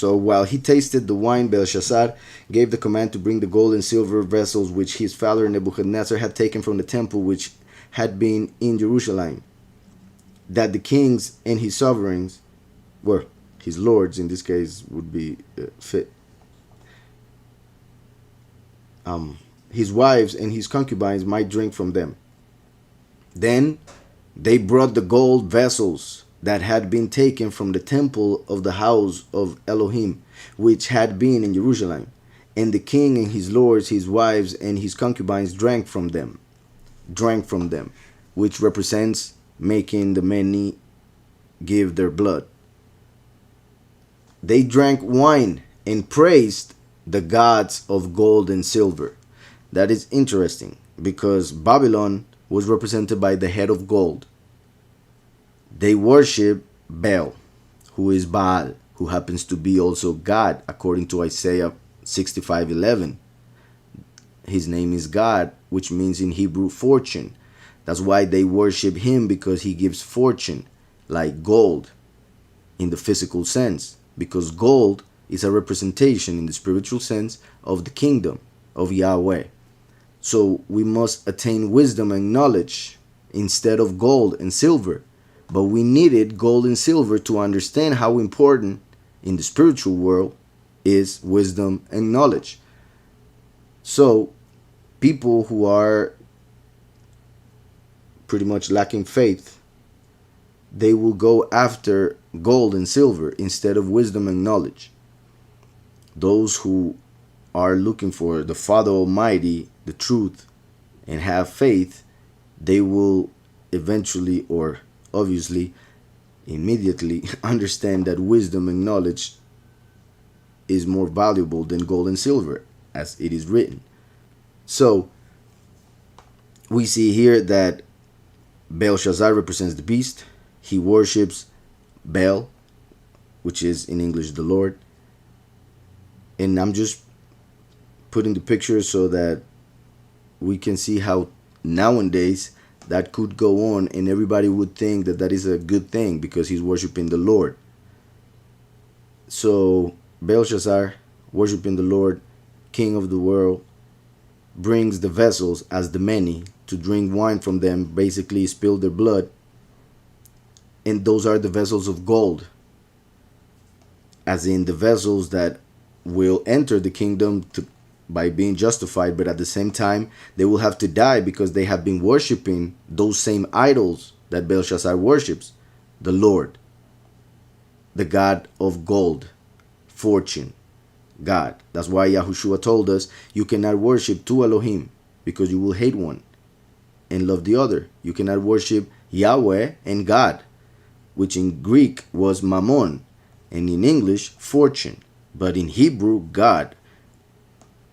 So while he tasted the wine, Belshazzar gave the command to bring the gold and silver vessels which his father Nebuchadnezzar had taken from the temple which had been in Jerusalem, that the kings and his sovereigns, were his lords in this case would be fit, his wives and his concubines might drink from them. Then they brought the gold vessels that had been taken from the temple of the house of Elohim, which had been in Jerusalem. And the king and his lords, his wives, and his concubines drank from them, which represents making the many give their blood. They drank wine and praised the gods of gold and silver. That is interesting because Babylon was represented by the head of gold. They worship Baal, who is Baal, who happens to be also God, according to Isaiah 65:11. His name is God, which means in Hebrew fortune. That's why they worship him, because he gives fortune, like gold, in the physical sense. Because gold is a representation in the spiritual sense of the kingdom of Yahweh. So we must attain wisdom and knowledge instead of gold and silver. But we needed gold and silver to understand how important in the spiritual world is wisdom and knowledge. So people who are pretty much lacking faith, they will go after gold and silver instead of wisdom and knowledge. Those who are looking for the Father Almighty, the truth, and have faith, they will eventually, or obviously immediately, understand that wisdom and knowledge is more valuable than gold and silver, as it is written. So we see here that Belshazzar represents the beast. He worships Baal, which is in English the Lord. And I'm just putting the picture so that we can see how nowadays that could go on, and everybody would think that that is a good thing because he's worshiping the Lord. So Belshazzar, worshiping the Lord, king of the world, brings the vessels as the many to drink wine from them, basically spill their blood. And those are the vessels of gold, as in the vessels that will enter the kingdom by being justified, but at the same time they will have to die because they have been worshiping those same idols that Belshazzar worships, the Lord, the God of gold, fortune, God. That's why Yahushua told us you cannot worship two Elohim, because you will hate one and love the other. You cannot worship Yahweh and God, which in Greek was Mammon, and in English fortune, but in Hebrew God,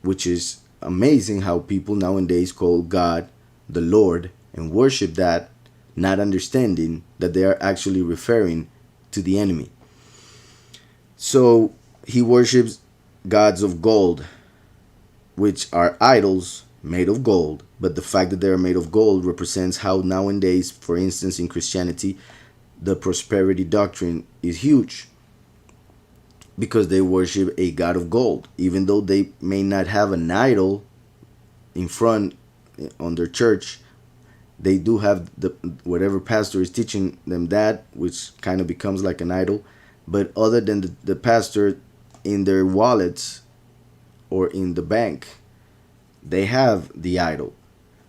which is amazing how people nowadays call God the Lord and worship that, not understanding that they are actually referring to the enemy. So he worships gods of gold, which are idols made of gold. But the fact that they are made of gold represents how nowadays, for instance, in Christianity, the prosperity doctrine is huge, because they worship a god of gold, even though they may not have an idol in front on their church. They do have the whatever pastor is teaching them that, which kind of becomes like an idol. But other than the pastor, in their wallets or in the bank, they have the idol.